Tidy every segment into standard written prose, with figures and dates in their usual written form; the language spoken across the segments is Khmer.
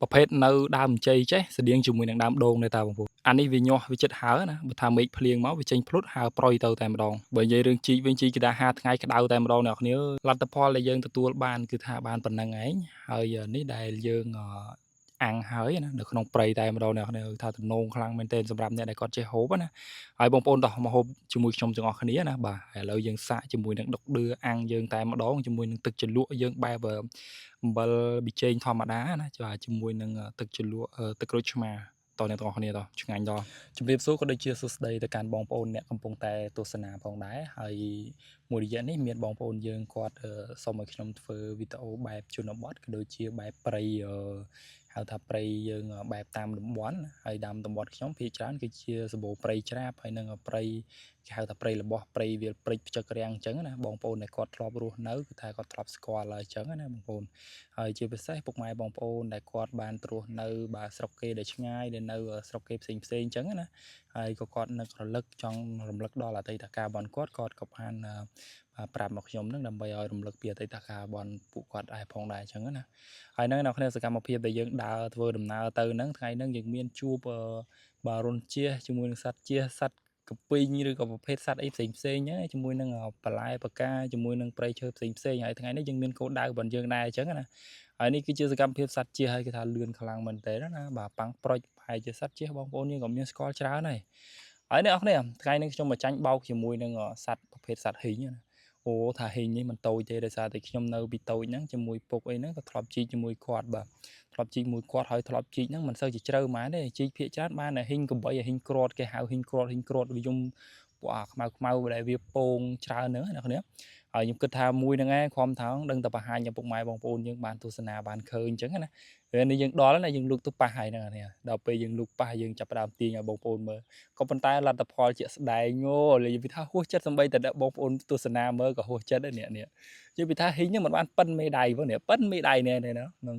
ប្រភេទនៅដើមចេកចេះស្តៀងជាមួយនឹងដើមដូងដែរតើបងប្អូនអានេះវាញាស់វាចិត្តហើណាបើថាមេឃភ្លៀងមកវាចេញភ្លុតហើប្រយទៅតែម្ដងបើនិយាយរឿងជីកវិញជីកគេថា5ថ្ងៃក្តៅតែម្ដងអ្នកនរលទ្ធផលដែលយើងទទួលបានគឺថាបានប៉ុណ្្នឹងឯងហើយនេះដែលយើងអាំងហើយណានៅក្នុងព្រៃតែម្ដងអ្នកនរថាទំនងខ្លាំងមែនទែនសម្រាប់អ្នកដែលគាត់ចេះហូបណាហើយបងប្អូនតោះមកហូបជាមួយខ្ញុំទាំងអស់គ្នាណាបាទឥឡូវយើងសាកជាមួយនឹងដុកឌឿអាំងយើងតែម្ដងជាមួយនឹងទឹកជ្រលក់យើងបែបអំបិលប៊ីចេងធម្មតាណាជាមួយនឹងទឹកជ្រលក់ទឹកក្រូចឆ្មាតអ្នកទាំងអស់គ្នាតឆ្ងាញ់ដល់ជំរាបសួរក៏ដូចជាសួស្ដីទៅកាន់បងប្អូនអ្នកកំពុងតែទស្សនាផងដែរហើយមួយរយៈនេះមានបងប្អូនយើងគាត់សូមឲ្យខ្ញុំធ្វើវីដេអូបែបជនបទក៏ដូចជាបែបព្រៃហៅថាព្រៃយើងបែបតាមតំបន់ហើយតាមតំបន់ខ្ញុំភាគច្រើនគឺជាសម្បូរព្រៃច្រាបហើយនឹងព្រៃគេហៅថាព្រៃរបស់ព្រៃវាលព្រៃផ្ចឹករាំងអញ្ចឹងណាបងប្អូនដែលគាត់ធ្លាប់រស់នៅគឺថាគាត់ធ្លាប់ស្គាល់ហើយអញ្ចឹងណាបងប្អូនហើយជាពិសេសពុកម៉ែបងប្អូនដែលគាត់បានរស់នៅបាទស្រុកគេដែលឆ្ងាយដែលនៅស្រុកគេផ្សេងអញ្ចឹងណាហើយក៏គាត់នឹករលឹកចង់រំលឹកដល់អតីតកាលរបស់គាត់ក៏បានប្រាប់មកខ្ញុំនឹងដើម្បីឲ្យរំលឹកពីអតីតកាលរបស់ពួកគាត់ដែរផងដែរអញ្ចឹងណាហើយនៅក្នុងសកម្មភាពដែលយើងដើរធ្វើដំណើរទៅហ្នឹងថ្ងៃហ្នឹងយើងមានជួបបាទរុនជះជាមួយនឹងសត្វជះសត្វកពីងឬក៏ប្រភេទសត្វអីផ្សេងហ្នឹងជាមួយនឹងបន្លែបកាជាមួយនឹងព្រៃឈើផ្សេងហើយថ្ងៃនេះយើងមានគោលដៅរបស់យើងដែរអញ្ចឹងណាហើយនេះគឺជាសកម្មភាពសត្វជះហើយគេថាលឿនខ្លាំងមែនតើណាបាទប៉ាំងប្រុចប្រហែលជាសត្វជះបងប្អូនយើងក៏មានស្គាល់ច្រើនហើយអ្នកនរគ្នាថ្ងៃនេះខ្ញុំមកចាញ់បោកជាមួយនឹងសត្វប្រភេទសត្វហ៊ីងណាអូថាហ៊ីងនេះមិនតូចទេដោយសារតែខ្ញុំនៅពីតូចហ្នឹងជាមួយពុកអីហ្នឹងក៏ធ្លាប់ជីកជាមួយគាត់បាទធ្លាប់ជីកមួយគាត់ហើយធ្លាប់ជីកហ្នឹងមិនសូវជាជ្រៅហ្មងទេជីកភាគច្រើនបានហ៊ីងកំបីហ៊ីងក្រាត់គេហៅហ៊ីងក្រាត់វាយំពួកខ្មៅដែលវាពងច្រើនហ្នឹងណាគ្នាហើយខ្ញុំគិតថាមួយហ្នឹងឯងខំថងដឹងតែបង្ហាញឲ្យពុកម៉ែបងប្អូនយើងបានទស្សនាបានឃើញអញ្ចឹងណាពេលនេះយើងដល់ណាយើងលូកទៅប៉ះហើយហ្នឹងណាដល់ពេលយើងលូកប៉ះយើងចាប់ផ្ដើមទាញឲ្យបងប្អូនមើលក៏ប៉ុន្តែលទ្ធផលជាក់ស្ដែងលេងវាថាហួសចិត្តសំបីតែបងប្អូនទស្សនាមើលក៏ហួសចិត្តដែរនេះនិយាយពីថាហ៊ីងហ្នឹងមិនបានប៉ិនមេដៃផងនេះប៉ិនមេដៃនេះហ្នឹង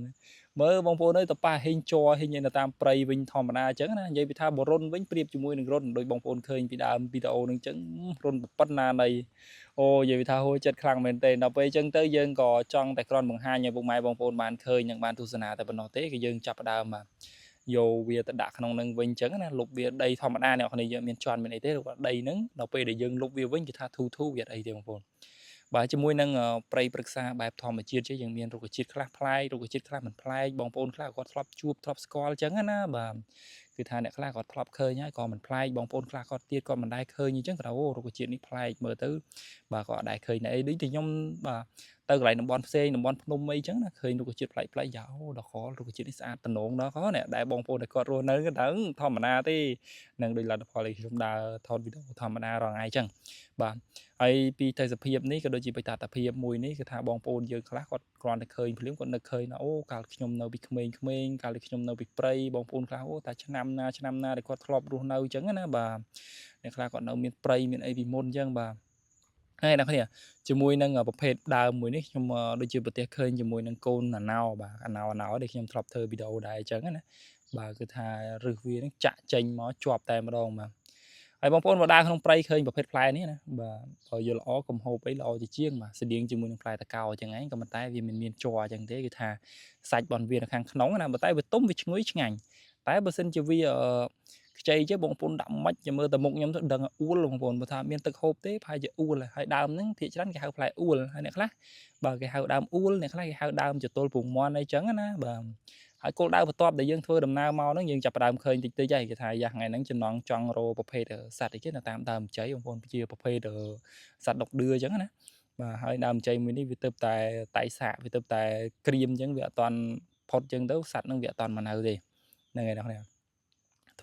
មើលបងប្អូនអើយទៅប៉ះហ៊ីងជ័រហ៊ីងនៅតាមព្រៃវិញធម្មតាអញ្ចឹងណានិយាយពីថាបរុនវិញប្រៀបជាមួយនឹងរុនដោយបងប្អូនឃើញពីដើមវីដេអូហ្នឹងអញ្ចឹងរុនប៉ុណ្ណានៃអូនិយាយថាហួសចិត្តខ្លាំងមែនទេដល់ពេលអញ្ចឹងទៅយើងក៏ចង់តែគ្រាន់បង្ហាញឲ្យពុកម៉ែបងប្អូនបានឃើញនិងបានទស្សនាតែប៉ុណ្ណោះទេគឺយើងចាប់ផ្ដើមយកវាទៅដាក់ក្នុងនឹងវិញអញ្ចឹងណាលុបវាដីធម្មតាអ្នកគ្នាយើងមានជន់មានអីទេដីហ្នឹងដល់ពេលដែលយើងលុបវាវិញគេថាធូវាអីទេបងប្អូនបាទជាមួយនឹងព្រៃព្រឹក្សាបែបធម្មជាតិយើងមានរុក្ខជាតិខ្លះប្លែករុក្ខជាតិខ្លះមិនប្លែកបងប្អូនខ្លះគាត់ធ្លាប់ជួបធ្លាប់ស្គាល់អញ្ចឹងណាបាទគឺថាអ្នកខ្លះគាត់ធ្លាប់ឃើញហើយក៏មិនប្លែកបងប្អូនខ្លះគាត់ទៀតគាត់មិនដែលឃើញអញ្ចឹងគាត់អូរុក្ខជាតិនេះប្លែកមើលទៅបាទគាត់អត់ដែលឃើញណែអីដូចតែខ្ញុំបាទទៅកន្លែងតំបន់ផ្សេងតំបន់ភ្នំអីចឹងណាឃើញរុក្ខជាតិប្លែកយ៉ាអូដល់ខរុក្ខជាតិនេះស្អាតតំណងដល់ខអ្នកដែលបងប្អូនដែលគាត់រស់នៅក៏ដឹងធម្មតាទេនឹងដូចលទ្ធផលដែលខ្ញុំដើរថតវីដេអូធម្មតារាល់ថ្ងៃចឹងបាទហើយពីទេសភាពនេះក៏ដូចជាបេតាតភាពមួយនេះគឺថាបងប្អូនយើងខ្លះគាត់គ្រាន់តែឃើញភ្លាមគាត់នឹកឃើញថាអូកាលខ្ញុំនៅពីក្មេងៗកាលខ្ញុំនៅពីព្រៃបងប្អូនខ្លះអូតាឆ្នាំណាដែលគាត់ធ្លាប់រស់នៅចឹងណាបាទអ្នកខ្លះគាត់នៅមានព្រៃមានអីពីមុនចឹងបាទហើយអ្នកគ្នាជាមួយនឹងប្រភេទដើមមួយនេះខ្ញុំដូចជាប្រទេសឃើញជាមួយនឹងកូនអាណោបាទអាណោដែលខ្ញុំធ្លាប់ធ្វើវីដេអូដែរអញ្ចឹងណាបាទគឺថារឹសវានឹងចាក់ចេញមកជាប់តែម្ដងបាទហើយបងប្អូនមកដើរក្នុងព្រៃឃើញប្រភេទផ្លែនេះណាបាទបើយល់ល្អកំហូបអីល្អជាជាងបាទស្តៀងជាមួយនឹងផ្លែតកោអញ្ចឹងឯងក៏ប៉ុន្តែវាមិនមានជ័រអញ្ចឹងទេគឺថាសាច់បនវានៅខាងក្នុងណាប៉ុន្តែវាទុំវាឈ្ងុយឆ្ងាញ់តែបើសិនជាវាខ្ចីចេះបងប្អូនដាក់មិនចាំមើលតែមុខខ្ញុំទៅដឹងអួលបងប្អូនបើថាមានទឹកហូបទេប្រហែលជាអួលហើយដើមហ្នឹងភាគច្រើនគេហៅផ្លែអួលហើយអ្នកខ្លះបាទគេហៅដើមអួលអ្នកខ្លះគេហៅដើមចតុលពងមាន់អីចឹងណាបាទហើយគោលដៅបន្ទាប់ដែលយើងធ្វើដំណើរមកហ្នឹងយើងចាប់ផ្ដើមឃើញតិចហើយគេថាយ៉ាថ្ងៃហ្នឹងចំណងចង់រកប្រភេទសត្វអីគេនៅតាមដើមជ័យបងប្អូនជាប្រភេទសត្វដុកឌឿអញ្ចឹងណាបាទហើយដើមជ័យមួយនេះវាទៅតែតៃសាកវាទៅតែក្រៀមអញ្ចឹងវាអត់តាន់ផុតអញ្ចឹងទៅសត្វហ្នឹងវាអត់តាន់មកនៅទេហ្នឹងហើយអ្នក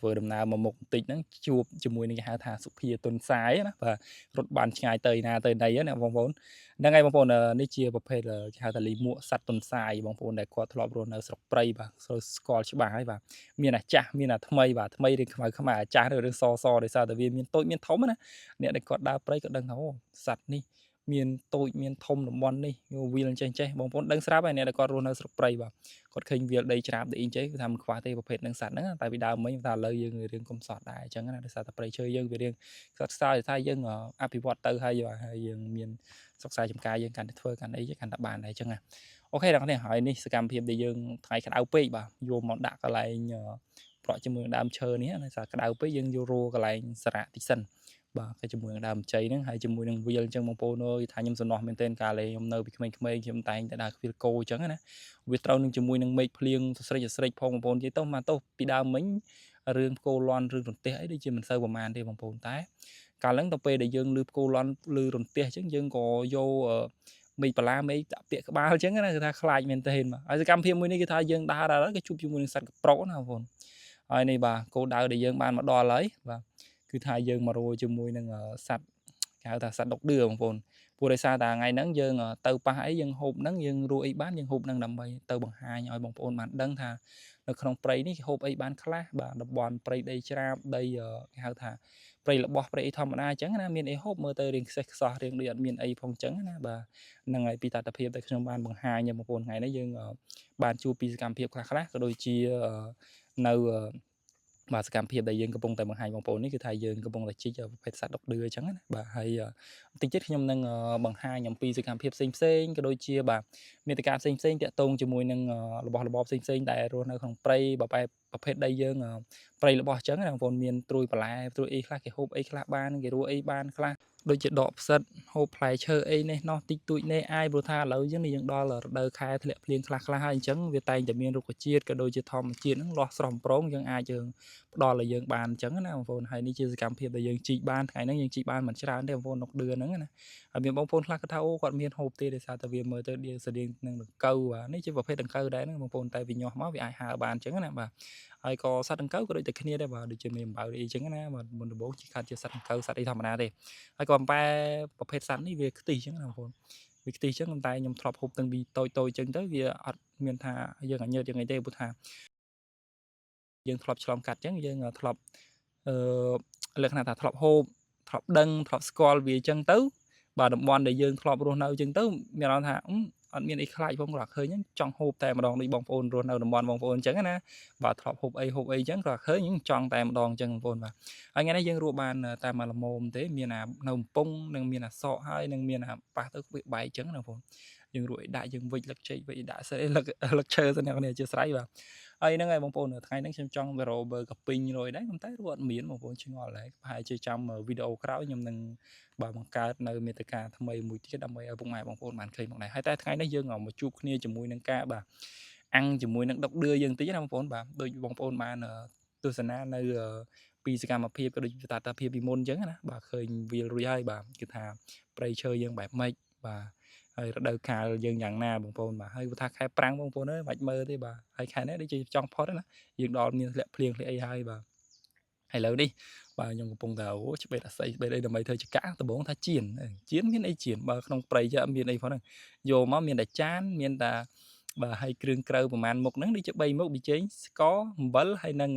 ធ្វើដំណើរមកមុខបន្តិចហ្នឹងជួបជាមួយនឹងគេហៅថាសុភាទុនសាយណាបាទរត់បានឆ្ងាយទៅណាទៅណីណាបងប្អូនហ្នឹងហើយបងប្អូននេះជាប្រភេទគេហៅថាលីមួកសត្វទុនសាយបងប្អូនដែលគាត់ធ្លាប់រស់នៅស្រុកព្រៃបាទស្គាល់ច្បាស់ហើយបាទមានអាចាស់មានអាថ្មីបាទថ្មីឬខ្មៅអាចាស់ឬសដោយសារតែវាមានតូចមានធំណាអ្នកដែលគាត់ដើរព្រៃក៏ដឹងថាអូសត្វនេះមានតូចមានធំតំបន់នេះវាលចេះបងប្អូនដឹងស្រាប់ហើយអ្នកដែលគាត់រស់នៅស្រុកព្រៃបាទគាត់ឃើញវាលដីច្រាបដីអីចេះគឺថាមិនខ្វះទេប្រភេទនឹងសត្វហ្នឹងតែពីដើមមិញថាឥឡូវយើងរៀងកំសត់ដែរអញ្ចឹងណាដោយសារតែព្រៃឈើយើងវារៀងខ្សត់ខ្សោយថាយើងអភិវឌ្ឍទៅហើយយើងមានសុខសាយចំការយើងកាន់តែធ្វើកាន់អីកាន់តែបានដែរអញ្ចឹងណា អូខេដល់គ្នាហើយនេះសកម្មភាពដែលយើងថ្ងៃក្តៅពេកបាទយកមកដាក់កន្លែងប្រក់ជាមួយដើមឈើនេះណាសារក្តៅពេកយើងយករੂកន្លែងសារៈតិចសិនបាទហើយជាមួយនឹងដើមជ័យហ្នឹងហើយជាមួយនឹងវាលអញ្ចឹងបងប្អូនអើយថាខ្ញុំសំណោះមែនទែនកាលខ្ញុំនៅពីក្មេងៗខ្ញុំតែងតែដើរខ្វៀលគោអញ្ចឹងណាវាត្រូវនឹងជាមួយនឹងមេឃភ្លៀងសស្រិចផងបងប្អូននិយាយទៅមកទៅពីដើមមិញរឿងផ្គោលន់រឿងរន្ទះអីដូចជាមិនសូវប្រមាណទេបងប្អូនតែកាលហ្នឹងទៅពេលដែលយើងលឺផ្គោលន់លឺរន្ទះអញ្ចឹងយើងក៏យកមេឃបាឡាមេឃដាក់ពាក់ក្បាលអញ្ចឹងណាគឺថាខ្លាចមែនទែនបាទហើយសកម្មភាពមួយនេះគឺថាយើងដើរក៏ជួបជាមួយនឹងសត្វកប្រុកណាបងប្អូនហើយនេះបាទគោលដៅដែលយើងបានមកដល់ហើយបាទគឺថាយើងមករੂជាមួយនឹងសត្វគេហៅថាសត្វដុកឌឿបងប្អូនព្រោះដោយសារតែថ្ងៃហ្នឹងយើងទៅប៉ះអីយើងហូបហ្នឹងយើងរੂអីបានយើងហូបហ្នឹងដើម្បីទៅបង្ហាញឲ្យបងប្អូនបានដឹងថានៅក្នុងព្រៃនេះគេហូបអីបានខ្លះបាទតំបន់ព្រៃដីច្រាបដីគេហៅថាព្រៃរបស់ព្រៃអីធម្មតាអញ្ចឹងណាមានអីហូបមើលទៅរៀងខ្សេះខ្សោះរៀងដូចអត់មានអីផងអញ្ចឹងណាបាទហ្នឹងហើយពីតថភាពដែលខ្ញុំបានបង្ហាញបងប្អូនថ្ងៃនេះយើងបានជួបពីសកម្មភាពខ្លះក៏ដូចជានៅបាទសកម្មភាពដែលយើងកំពុងតែបង្ហាញបងប្អូននេះគឺថាយើងកំពុងតែជីកប្រភេទសត្វដុកឌឿអញ្ចឹងណាបាទហើយបន្តិចទៀតខ្ញុំនឹងបង្ហាញអំពីសកម្មភាពផ្សេងក៏ដូចជាបាទមាតិកាផ្សេងតាក់ទងជាមួយនឹងរបស់របរផ្សេងដែលរស់នៅក្នុងព្រៃប្រភេទដីយើងព្រៃរបស់អញ្ចឹងណាបងប្អូនមានត្រួយបន្លែត្រួយអីខ្លះគេហូបអីខ្លះបានគេរੂអីបានខ្លះដូចជាដកផ្សិតហូបផ្លែឈើអីនេះនោះតិចតួចនេះអាយព្រោះថាឥឡូវយើងនេះយើងដល់រដូវខែធ្លាក់ភ្លៀងខ្លះហើយអញ្ចឹងវាតែងតែមានរុក្ខជាតិក៏ដូចជាធម្មជាតិហ្នឹងលាស់ស្រស់ប្រងយើងអាចយើងផ្ដល់ឲ្យយើងបានអញ្ចឹងណាបងប្អូនហើយនេះជាសកម្មភាពដែលយើងជីកបានថ្ងៃហ្នឹងយើងជីកបានមិនច្រើនទេបងប្អូន6 ดือนហ្នឹងណាហើយមានបងប្អូនខ្លះគាត់ថាអូគាត់មានហូបទេដោយសារតែវាមើលទៅដៀងស្តៀងនឹងដង្កូវបាទនេះជាប្រភេទដង្កូវដែរហ្នឹងបងប្អូនតែវាញាស់មកវាអាចហើរបានអញ្ចឹងណាបាទហើយក៏សត្វដង្កូវក៏ដូចតែគ្នាដែរបាទដូចជាមានអំបៅអីអញ្ចឹងណាបាទមុនដំបូងជាខាត់ជាសត្វដង្កូវសត្វអីធម្មតាទេហើយក៏អំបែប្រភេទសត្វនេះវាខ្ទិះអញ្ចឹងណាបងប្អូនវាខ្ទិះអញ្ចឹងតែខ្ញុំធ្លាប់ហូបតាំងពីតូចអញ្ចឹងទៅវាអត់មានថាយើងអញើតយើងអីទេព្រោះថាយើងធ្លាប់ឆ្លងកាត់អញ្ចឹងយើងធ្លាប់លក្ខណៈថាធ្លាប់ហូបធ្លាប់ដឹងធ្លាប់ស្គាល់វាអញ្ចឹងទៅបាទតំបន់ដែលយើងធ្លាប់រស់នៅអញ្ចឹងទៅមានអារម្មណ៍ថាអត់មានអីខ្លាចផងគាត់ឃើញចង់ហូបតែម្ដងដូចបងប្អូនរស់នៅតំបន់បងប្អូនអញ្ចឹងណាបាទធ្លាប់ហូបអីអញ្ចឹងគាត់ឃើញចង់តែម្ដងអញ្ចឹងបងប្អូនបាទហើយថ្ងៃនេះយើងរស់បានតែមួយល្មមទេមានអានៅកំពង់និងមានអាសក់ហើយនិងមានអាប៉ះទៅវាបែកអញ្ចឹងណាបងប្អូនយើងរួចដាក់យើងវិចលឹកចេកវិចដាក់ស្អីលឹកឈើទៅអ្នកនេះជាស្រ័យបាទហើយហ្នឹងហើយបងប្អូនថ្ងៃហ្នឹងខ្ញុំចង់វីរ៉ូបើកាពីងរយដែរតែរត់អត់មានបងប្អូនឆ្ងល់ហើយប្រហែលជាចាំវីដេអូក្រោយខ្ញុំនឹងបាទបង្កើតនៅមេតិកាថ្មីមួយទៀតដើម្បីឲ្យពុកម៉ែបងប្អូនបានឃើញផងដែរហើយតែថ្ងៃនេះយើងមកជួបគ្នាជាមួយនឹងការបាទអាំងជាមួយនឹងដុកឌឿយើងតិចណាបងប្អូនបាទដូចបងប្អូនបានទស្សនានៅពីសកម្មភាពក៏ដូចជាតតាភាពពីមុនអញ្ចឹងណាបាទឃើញវាលរួចហើយបាទគឺថាព្រៃឈើយើងបែបម៉េចបាទហើយរដូវកាលយើងយ៉ាងណាបងប្អូនបាទហើយថាខែប្រាំងបងប្អូនអើយមិនមើលទេបាទហើយខែនេះដូចជាចង់ផុតណាយើងដល់មានធ្លាក់ភ្លៀងអីហើយបាទឥឡូវនេះបាទខ្ញុំកំពុងតែច្បេតអាស័យច្បេតអីដើម្បីធ្វើចកាដំបងថាជៀនមានអីជៀនបើក្នុងព្រៃចាមានអីផងហ្នឹងយកមកមានតែចានមានតែបាទហើយគ្រឿងក្រៅប្រហែលមុខហ្នឹងដូចជា3មុខប៊ីចេងស្ករអំបិលហើយនឹង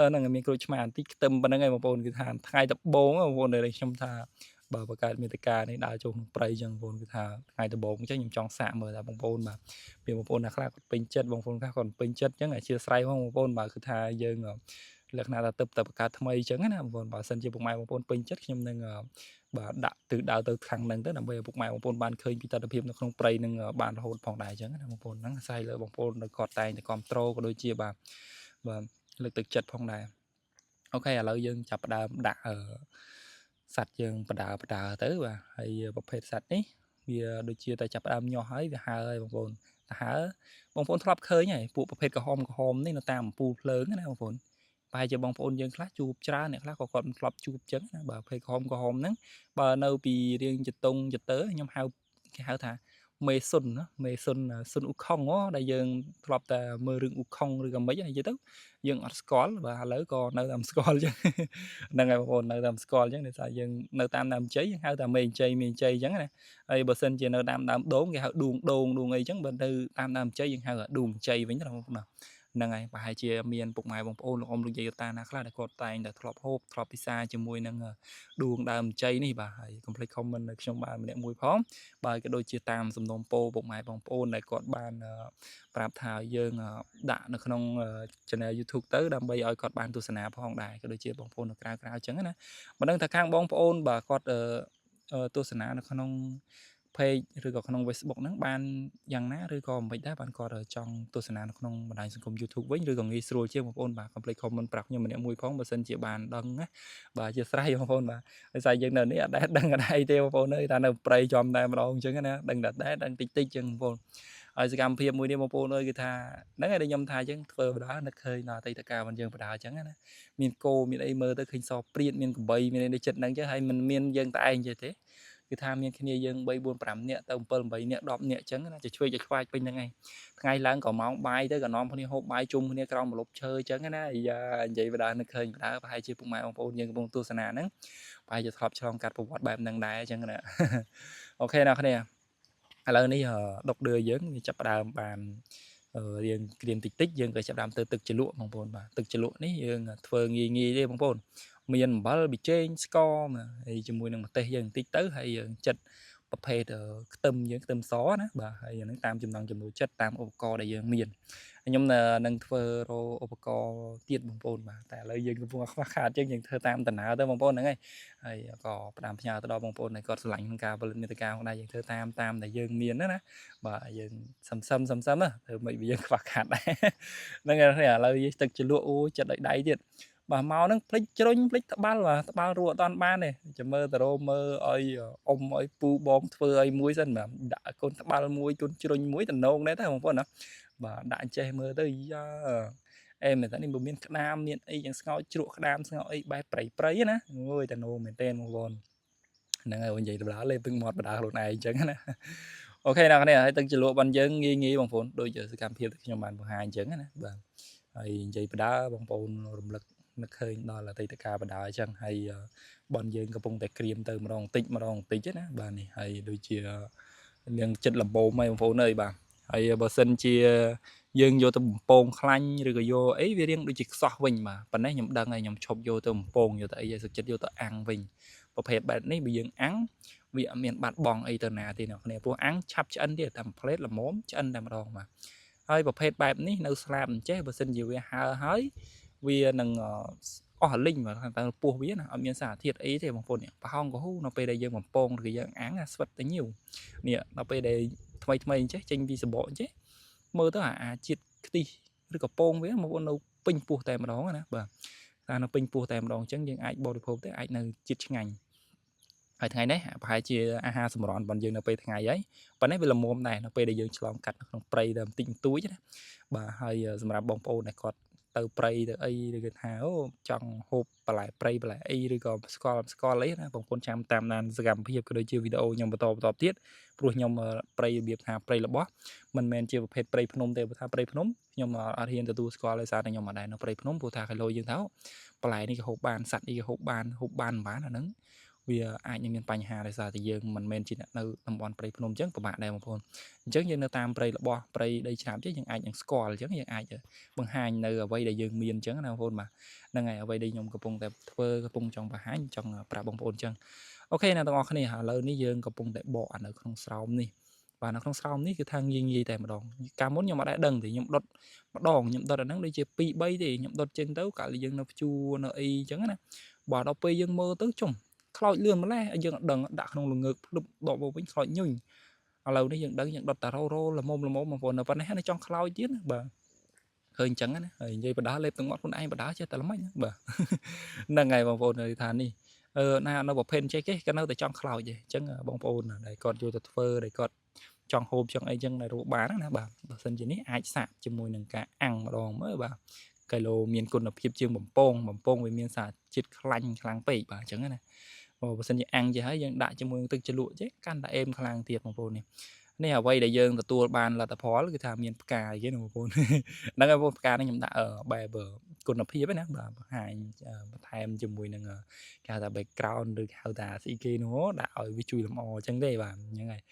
នឹងមានក្រូចឆ្មាបន្តិចខ្ទឹមប៉ុណ្្នឹងឯងបងប្អូនគឺថាថ្ងៃដំបូងបងប្អូនដែលខ្ញុំថាបើបង្កើតមាតិកានេះដើរចូលក្នុងព្រៃចឹងបងប្អូនគឺថាថ្ងៃដំបូងអញ្ចឹងខ្ញុំចង់សាកមើលថាបងប្អូនបាទមានបងប្អូនណាខ្លះគាត់ពេញចិត្តបងប្អូនខ្លះគាត់ពេញចិត្តអញ្ចឹងអធិស្ឋានផងបងប្អូនបាទគឺថាយើងលក្ខណៈថាទៅបង្កើតថ្មីអញ្ចឹងណាបងប្អូនបើសិនជាពុកម៉ែបងប្អូនពេញចិត្តខ្ញុំនឹងបាទដាក់ទិសដៅទៅខាងហ្នឹងទៅដើម្បីឲ្យពុកម៉ែបងប្អូនបានឃើញពីទស្សនវិជ្ជានៅក្នុងព្រៃនឹងបានរហូតផងដែរអញ្ចឹងណាបងប្អូនហ្នឹងអាស្រ័យលើបងប្អូននៅគាត់តែងតែគ្រប់ត្រូលក៏ដូចជាបាទលើកទឹកចិត្តផងដែរអូខេឥឡូវយើងចាប់ផ្ដើមដាក់សัตว์យើងបដើទៅបាទហើយប្រភេទសัตว์នេះវាដូចជាតែចាប់ផ្ដើមញាស់ហើយវាហើហើយបងប្អូនទៅហើបងប្អូនធ្លាប់ឃើញហើយពួកប្រភេទក្រហមនេះនៅតាមអំពូលភ្លើងណាបងប្អូនប្រហែលជាបងប្អូនយើងខ្លះជួបច្រើនអ្នកខ្លះក៏គាត់មិនធ្លាប់ជួបចឹងណាបើប្រភេទក្រហមហ្នឹងបើនៅពីរៀងចតុងចតើខ្ញុំគេហៅថាមេសុនណាមេសុនសុនអ៊ូខុងដែលយើងធ្លាប់តែមើលរឿងអ៊ូខុងឬក៏មិនអីទៅយើងអត់ស្គាល់បាទឥឡូវក៏នៅតែមិនស្គាល់ចឹងហ្នឹងហើយបងប្អូននៅតែមិនស្គាល់ចឹងដោយសារយើងនៅតាមដើមជ័យយើងហៅថាមេជ័យចឹងណាហើយបើសិនជានៅតាមដើមដូងគេហៅដួងអីចឹងបើនៅតាមដើមជ័យយើងហៅថាដួងជ័យវិញណាបងប្អូនហ្នឹងហើយប្រហែលជាមានពុកម៉ែបងប្អូនលោកអ៊ំលោកយាយតាណាខ្លះដែលគាត់តែងតែធ្លាប់ហូបធ្លាប់ពិសាជាមួយនឹងដួងដើមជ័យនេះបាទហើយកុំភ្លេច comment នៅខ្ញុំបានម្នាក់មួយផងបាទក៏ដូចជាតាមសំណូមពរពុកម៉ែបងប្អូនដែលគាត់បានប្រាប់ថាយើងដាក់នៅក្នុង channel YouTube ទៅដើម្បីឲ្យគាត់បានទស្សនាផងដែរក៏ដូចជាបងប្អូននៅក្រៅអញ្ចឹងណាមិនដឹងថាខាងបងប្អូនបាទគាត់ទស្សនានៅក្នុង page ឬក៏ក្នុង Facebook ហ្នឹងបានយ៉ាងណាឬក៏មិនដែរបានគាត់ចង់ទស្សនានៅក្នុងបណ្ដាញសង្គម YouTube វិញឬក៏ងាយស្រួលជាងបងប្អូនបាទ complete comment ប្រាប់ខ្ញុំម្នាក់មួយផងបើសិនជាបានដឹងណាបាទអធិស្ឋានបងប្អូនបាទដោយសារយើងនៅនេះអត់ដែរដឹងអីទេបងប្អូនអើយថានៅព្រៃចំតែម្ដងអញ្ចឹងណាដឹងតែដឹងតិចតិចអញ្ចឹងបងប្អូនហើយសកម្មភាពមួយនេះបងប្អូនអើយគឺថាហ្នឹងហើយដែលខ្ញុំថាអញ្ចឹងធ្វើបដានឹកឃើញដល់អតីតកាលរបស់យើងបដាអញ្ចឹងណាមានគោមានអីមើលទៅឃើញសព្រាតមានកំបីមានអីចិត្តហ្នឹងអញ្ចឹងហើយមិនមានយើងតែឯងទេគឺថាមានគ្នាយើង3 4 5នាក់ទៅ7 8នាក់10នាក់អញ្ចឹងណាจะឆ្វេងจะខ្វាយពេញហ្នឹងឯងថ្ងៃឡើងក៏ម៉ោងបាយទៅក៏នាំគ្នាហូបបាយជុំគ្នាក្រោមម្លប់ឈើអញ្ចឹងណាយ៉ានិយាយបដានឹកឃើញបដាប្រហែលជាពុកម៉ែបងប្អូនយើងកំពុងទស្សនាហ្នឹងប្រហែលជាធ្លាប់ឆ្លងកាត់ប្រវត្តិបែបហ្នឹងដែរអញ្ចឹងណាអូខេអ្នកគ្នាឥឡូវនេះដុកឌឺយើងវាចាប់ផ្ដើមបានរៀងក្រៀមតិចតិចយើងក៏ចាប់ផ្ដើមទៅទឹកជ្រលក់បងប្អូនបាទទឹកជ្រលក់នេះយើងធ្វើងាយងាយទេបងប្អូនមានអំបិលប៊ីចេងស្ករហើយជាមួយនឹងម្ទេសយើងបន្តិចទៅហើយយើងចិតប្រភេទខ្ទឹមយើងខ្ទឹមសណាបាទហើយអាហ្នឹងតាមចំណង់ចំណូលចិត្តតាមឧបករណ៍ដែលយើងមានខ្ញុំនឹងធ្វើរកឧបករណ៍ទៀតបងប្អូនបាទតែឥឡូវយើងកំពុងខ្វះខាតយើងធ្វើតាមដំណើរទៅបងប្អូនហ្នឹងហើយក៏ផ្ដាំផ្ញើទៅដល់បងប្អូនដែលគាត់ស្រឡាញ់ក្នុងការផលិតមាតិកាផងដែរយើងធ្វើតាមដែលយើងមានណាបាទយើងសឹមធ្វើមិនយើងខ្វះខាតដែរហ្នឹងហើយឥឡូវយើងទឹកជ្រលក់អូចិត្តដៃទៀតបាទមកហ្នឹងភ្លេចជ្រុញភ្លេចត្បាល់បាទត្បាល់រួចអត់តាន់បានទេចាំមើលតារោមើលឲ្យអ៊ំឲ្យពូបងធ្វើឲ្យមួយសិនបាទដាក់កូនត្បាល់មួយកូនជ្រុញមួយតំណងដែរតែបងប្អូនណាបាទដាក់ចេះមើលទៅយ៉ាអេមែនតើនេះមិនមានក្តាមមានអីយ៉ាងស្ងោចជ្រក់ក្តាមស្ងោចអីបែបព្រៃណាអូយតំណងមែនតើបងប្អូនហ្នឹងហើយនិយាយទៅដល់លេពេញមាត់បដាខ្លួនឯងអញ្ចឹងណាអូខេអ្នកនេះហើយទឹកជ្រលក់បានយើងងាយបងប្អូនដូចសកម្មភាពដែលខ្ញុំបានបង្ហាញអញ្ចឹងណាបាទហើយនិយាយបដាបងប្អូនរំលឹកនឹកឃើញដល់អតីតកាលបដាអញ្ចឹងហើយបនយើងកំពុងតែក្រៀមទៅម្ដងតិចណាបាទនេះហើយដូចជានាងចិត្តលំបោមហើយបងប្អូនអើយបាទហើយបើសិនជាយើងយកទៅបំពងខ្លាញ់ឬក៏យកអីវារៀងដូចជាខ្សោះវិញបាទប៉ុន្តែខ្ញុំដឹងហើយខ្ញុំឈប់យកទៅបំពងយកទៅអីឲ្យសុខចិត្តយកទៅអាំងវិញប្រភេទបែបនេះបើយើងអាំងវាអត់មានបាត់បង់អីទៅណាទេអ្នកគ្នាព្រោះអាំងឆាប់ឆ្អិនទៀតតែផ្លេតល្មមឆ្អិនតែម្ដងបាទហើយប្រភេទបែបនេះនៅស្លាបអញ្ចេះបើសិនជាវាហើហើយវានឹងអស់លីងបាទតែពោះវាណាអត់មានសារធាតុអីទេបងប្អូនប្រហោងកហ៊ូនៅពេលដែលយើងបំពងឬយើងអាំងស្វិតតែញៀវនេះដល់ពេលដែលថ្មីអញ្ចេះចេញពីសបកអញ្ចេះមើលទៅអាជាតិខ្ទិះឬក៏ពងវាបងប្អូននៅពេញពោះតែម្ដងណាបាទតែនៅពេញពោះតែម្ដងអញ្ចឹងយើងអាចបរិភោគទៅអាចនៅជាតិឆ្ងាញ់ហើយថ្ងៃនេះប្រហែលជាអាហារសម្រន់របស់យើងនៅពេលថ្ងៃហើយប៉ុន្តែវាល្មមដែរនៅពេលដែលយើងឆ្លងកាត់ក្នុងព្រៃទៅបន្តិចបន្តួចណាបាទហើយសម្រាប់បងប្អូនដែលគាត់ទៅព្រៃទៅអីឬគេថាអូចង់ហូបបន្លែព្រៃបន្លែអីឬក៏ស្គាល់អីណាបងប្អូនចាំតាមដានសកម្មភាពក៏ដូចជាវីដេអូខ្ញុំបន្តទៀតព្រោះខ្ញុំព្រៃរបៀបថាព្រៃរបស់មិនមែនជាប្រភេទព្រៃភ្នំទេព្រោះថាព្រៃភ្នំខ្ញុំអត់ហ៊ានទទួលស្គាល់ដោយសារតែខ្ញុំអត់ដែរនៅព្រៃភ្នំព្រោះថាគីឡូយើងទៅបន្លែនេះក៏ហូបបានសត្វនេះក៏ហូបបានមិនបានអាហ្នឹងវាអាចនឹងមានបញ្ហាដោយសារតែយើងមិនមែនជាអ្នកនៅតំបន់ព្រៃភ្នំអញ្ចឹងពិបាកដែរបងប្អូនអញ្ចឹងយើងនៅតាមព្រៃរបស់ព្រៃដីឆ្លាតទេយើងអាចនឹងស្គាល់អញ្ចឹងយើងអាចបង្ហាញនៅអ្វីដែលយើងមានអញ្ចឹងណាបងប្អូនបាទហ្នឹងហើយអ្វីដែលខ្ញុំកំពុងតែធ្វើកំពុងចង់បង្ហាញចង់ប្រាប់បងប្អូនអញ្ចឹងអូខេអ្នកទាំងអស់គ្នាឥឡូវនេះយើងកំពុងតែបកនៅក្នុងស្រោមនេះបាទនៅក្នុងស្រោមនេះគឺថាងាយតែម្ដងកាលមុនខ្ញុំអត់ដែរដឹងទេខ្ញុំដុតម្ដងខ្ញុំដុតអាហ្នឹងដូចជា2 3ទេខ្ញុំដុតចឹងទៅកាលយើងនៅព្យួរនៅអីអញ្ចឹងណាបាទដល់ពេលយើងមើលទៅចុំខ្លោចលឿនម្លេះយើងអត់ដឹងដាក់ក្នុងល្ងើកភ្លុបដកមកវិញខ្លោចញុញឥឡូវនេះយើងដឹងយើងដុតតារោល្មមបងប្អូននៅប៉ុណ្ណេះនៅចង់ខ្លោចទៀតបាទឃើញអញ្ចឹងណាហើយនិយាយបដាលេបទាំងមាត់ខ្លួនឯងបដាចេះតែល្មិចបាទហ្នឹងហើយបងប្អូននៅថានេះណានៅប្រភេទចេះគេក៏នៅតែចង់ខ្លោចដែរអញ្ចឹងបងប្អូនដែលគាត់យកទៅធ្វើដែលគាត់ចង់ហូបចង់អីចឹងនៅរកបានណាបាទបើសិនជានេះអាចសាកជាមួយនឹងការអាំងម្ដងមើលបាទគីឡូមានគុណភាពជាងបំពងវាមានសារជាតិខ្លាញ់ខ្លាំងពេកបាទអញ្ចឹងណាបើសិនជាអាំងចេះហើយយើងដាក់ជាមួយទឹកជ្រលក់ចេះកាន់តែអេមខ្លាំងទៀតបងប្អូននេះអ្វីដែលយើងទទួលបានលទ្ធផលគឺថាមានផ្កាយគេណាបងប្អូនហ្នឹងហើយបងផ្កានេះខ្ញុំដាក់បែបគុណភាពណាបាទបង្ហាញបន្ថែមជាមួយនឹងគេហៅថា background ឬហៅថាស្អីគេនោះដាក់ឲ្យវាជួយលម្អអញ្ចឹងទេបាទអញ្ចឹងហើយ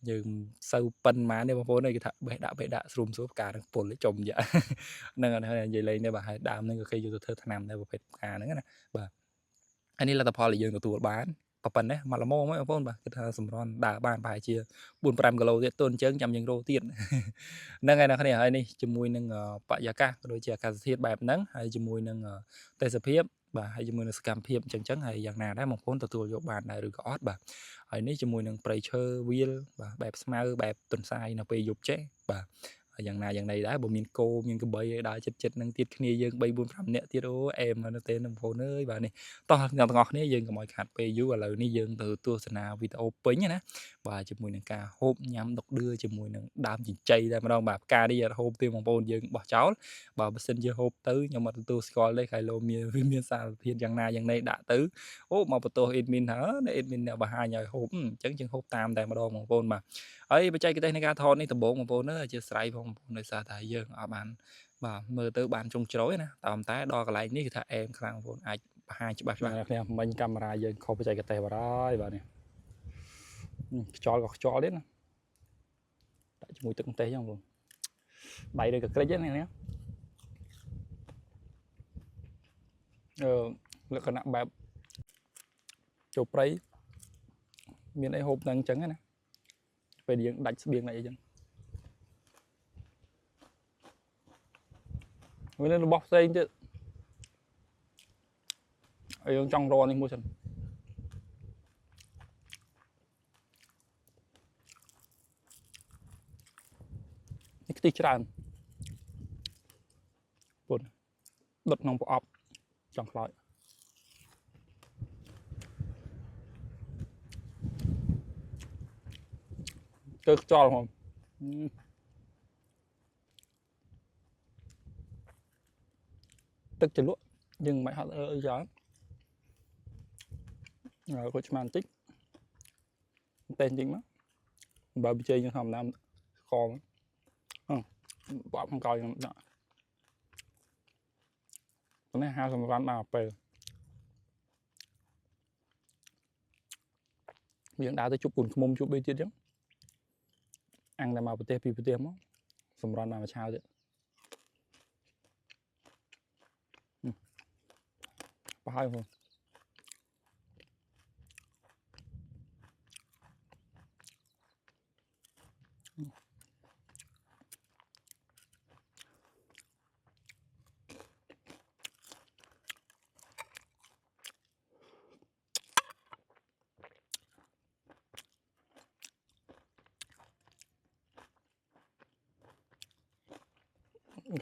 យើងសូវប៉ិនមកនេះបងប្អូនគេថាបេះដាក់ស្រួលផ្កានឹងពុលចំយ៉ាហ្នឹងហើយនិយាយលេងទេបាទហើយដើមហ្នឹងក៏គេយកទៅធ្វើថ្នាំដែរប្រភេទផ្កាហ្នឹងណាបាទហើយនេះលទ្ធផលដែលយើងទទួលបាន ប៉ប៉ុណ្ណេះមកល្មមហ្នឹងបងប្អូនបាទគឺថាសម្រន់ដើរបានប្រហែលជា4-5 គីឡូទៀតទន់ជើងចាំយើងរោទៀតហ្នឹងហើយអ្នកគ្នាហើយនេះជាមួយនឹងបរិយាកាសក៏ដូចជាអាកាសធាតុបែបហ្នឹងហើយជាមួយនឹងទេសភាពបាទហើយជាមួយនឹងសកម្មភាពអញ្ចឹងហើយយ៉ាងណាដែរបងប្អូនទទួលយកបានដែរឬក៏អត់បាទហើយនេះជាមួយនឹងព្រៃឈើវាលបាទបែបស្មៅបែបទន្សាយនៅពេលយប់ចេះបាទយ៉ាងណាយ៉ាងណីដែរបើមានគោមានក្របីឲ្យដើរចិត្តនឹងទៀតគ្នាយើង3 4 5នាក់ទៀតអូអែមនៅទេបងប្អូនអើយបាទនេះតោះអ្នកទាំងអស់គ្នាយើងកុំឲ្យខាត់ពេលយូរឥឡូវនេះយើងទៅទស្សនាវីដេអូពេញណាបាទជាមួយនឹងការហូបញ៉ាំដុកឌឿជាមួយនឹងដើមចិញ្ចៃតែម្ដងបាទផ្កានេះអត់ហូបទេបងប្អូនយើងបោះចោលបើសិនជាហូបទៅខ្ញុំអត់ទទួលស្គាល់ទេខៃឡូមានវាមានសារធាតុយ៉ាងណាយ៉ាងណីដាក់ទៅអូមកបន្ទោសអេដមីនហ៎អេដមីនអ្នកបង្ហាញឲ្យហូបអញ្ចឹងយើងហូបតាមតែម្ដងបងប្អូនបាទហើយបច្ចេកទេសនៃការថតនេះដំបូងបងប្អូនអើយអធិស្ឋានបងប្អូនដោយសារតែយើងអត់បានបាទមើលទៅបានចុងជ្រោយណាតាមតែដល់កន្លែងនេះគឺថាអែមខ្លាំងបងប្អូនអាចបង្ហាញច្បាស់ៗគ្នាមិញកាមេរ៉ាយើងខុសបច្ចេកទេសបាត់ហើយបាទនេះខ្យល់ក៏ខ្យល់ទៀតណាដាក់ជាមួយទឹកម្ទេសចឹងបងប្អូនដៃដូចក្រិចហ្នឹងនេះលក្ខណៈបែបចូលព្រៃមានអីហូបនឹងអញ្ចឹងណាពេលយើងដាច់ស្បៀងដាច់អីចឹងមានរបស់ផ្សេងទៀតហើយយើងចង់រកនេះមួយសិននេះខ្ទិះច្រើនពុនដុតក្នុងប្រអប់ចង់ខ្លោចទៅខ្យល់ហ្មងទឹកជ្រលក់យើងមិនហត់អីយ៉ាងគាត់ឆ្មាបន្តិចតែបន្តិចមកបើប៊ីចេយើងធម្មតាខំបបខាងក្រោយខ្ញុំដាក់នេះហាសម្រាប់មកពេលយើងដើរទៅជប់គុនខ្មុំជប់អីទៀតចឹងអាំងតែមកប្រទេសពីប្រទេសមកសម្រាប់មកឆាវទៀតប្រហែលបង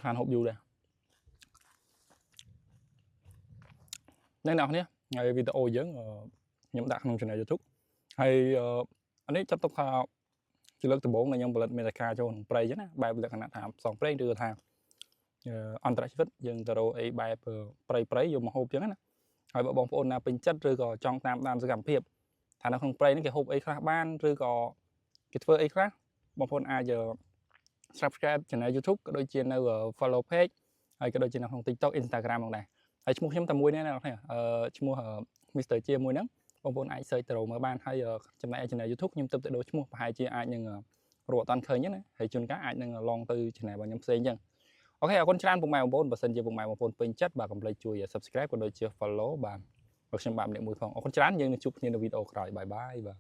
ខានហូបយូរដែរអ្នកនរគ្នាហើយវីដេអូយើងខ្ញុំដាក់ក្នុង channel YouTube ហើយអានេះចាប់ទុកថាជាលើកដំបូងដែលខ្ញុំផលិតមេតាកាចូលក្នុងព្រៃចឹងណាបែបលក្ខណៈថាផ្សងព្រេងឬថាអន្តរជីវិតយើងទៅរកអីបែបព្រៃយកមកហូបចឹងណាហើយបើបងប្អូនណាពេញចិត្តឬក៏ចង់តាមដានសកម្មភាពថានៅក្នុងព្រៃនេះគេហូបអីខ្លះបានឬក៏គេធ្វើអីខ្លះបងប្អូនអាច subscribe channel YouTube ក៏ដូចជានៅ follow page ហើយក៏ដូចជានៅក្នុង TikTok Instagram ផងដែរហើយឈ្មោះខ្ញុំតែមួយនេះណាអ្នកនរឈ្មោះ Mr. ជាមួយហ្នឹងបងប្អូនអាច search ទៅរកមើលបានហើយចំណែក channel YouTube ខ្ញុំទៅដូរឈ្មោះប្រហែលជាអាចនឹងរកអត់តាន់ឃើញណាហើយជួនកាលអាចនឹងឡងទៅ channel របស់ខ្ញុំផ្សេងអញ្ចឹងអូខេអរគុណច្រើនពុកម៉ែបងប្អូនបើសិនជាពុកម៉ែបងប្អូនពេញចិត្តបាទកុំភ្លេចជួយ subscribe ក៏ដូចជា follow បាទខ្ញុំបាទម្នាក់មួយផងអរគុណច្រើនយើងនឹងជួបគ្នានៅវីដេអូក្រោយបាយបាយបាទ